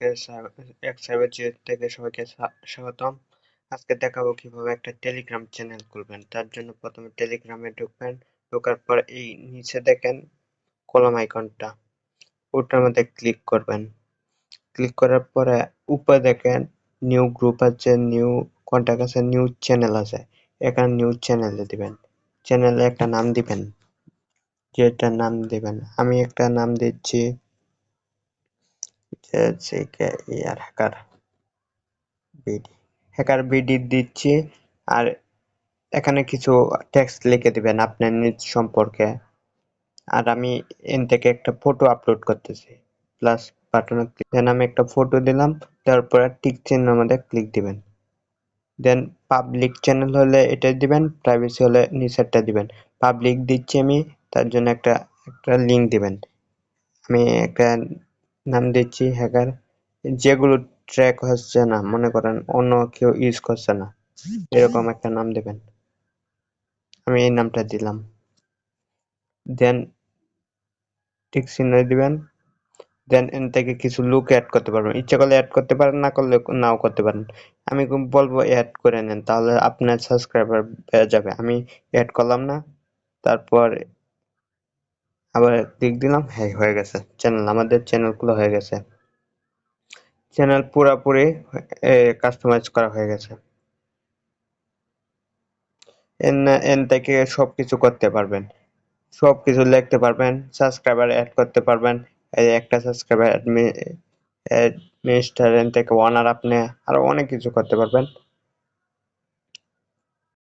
এক সাইবার থেকে সবাইকে স্বাগতম। আজকে দেখাবো কিভাবে একটা টেলিগ্রাম চ্যানেল খুলবেন। তার জন্য প্রথমে টেলিগ্রামে ঢুকবেন। ঢোকার পর এই নিচে দেখেন কলম আইকনটা, ওটার মধ্যে ক্লিক করবেন। ক্লিক করার পরে উপরে দেখেন নিউ গ্রুপ আছে, নিউ কন্টাক্ট আছে, নিউ চ্যানেল আছে। এখানে নিউ চ্যানেলে দিবেন। চ্যানেলে একটা নাম দিবেন, যেটা নাম দিবেন। আমি একটা নাম দিচ্ছি হ্যাকার বিডি। হ্যাকার বিডি দিচ্ছি। আর এখানে কিছু টেক্সট লিখে দিবেন আপনার নিজ সম্পর্কে। আর আমি এন থেকে একটা ফটো আপলোড করতেছি। প্লাস বাটনে ক্লিক, দেন আমি একটা ফটো দিলাম, তারপরে টিক চিহ্নের মধ্যে ক্লিক দিবেন। দেন পাবলিক চ্যানেল হলে এটা দিবেন, প্রাইভেসি হলে নিচেরটা দিবেন। পাবলিক দিচ্ছি আমি, তার জন্য একটা লিংক দিবেন। আমি একটা নাম দিচ্ছি হ্যাকার। যেগুলো ট্র্যাক হচ্ছে না, মনে করেন অন্য কেউ ইউজ করছে না, এরকম একটা নাম দিবেন। আমি এই নামটা দিলাম। দেন টিক চিহ্ন দিবেন। দেন এন থেকে কিছু লুক অ্যাড করতে পারবেন। ইচ্ছা করলে অ্যাড করতে পারেন, না করলে নাও করতে পারেন। আমি বলবো অ্যাড করে নেন, তাহলে আপনার সাবস্ক্রাইবার বেড়ে যাবে। আমি অ্যাড করলাম না, তারপর আবার ক্লিক দিলাম। হ্যাঁ, হয়ে গেছে চ্যানেল, আমাদের চ্যানেলগুলো হয়ে গেছে। চ্যানেল পুরাপুরি কাস্টমাইজ করা হয়ে গেছে। এন থেকে সবকিছু করতে পারবেন, সবকিছু লিখতে পারবেন, সাবস্ক্রাইবার অ্যাড করতে পারবেন। এই একটা সাবস্ক্রাইবার অ্যাডমিনিস্ট্রেটর থেকে ওনার আপনি আরো অনেক কিছু করতে পারবেন।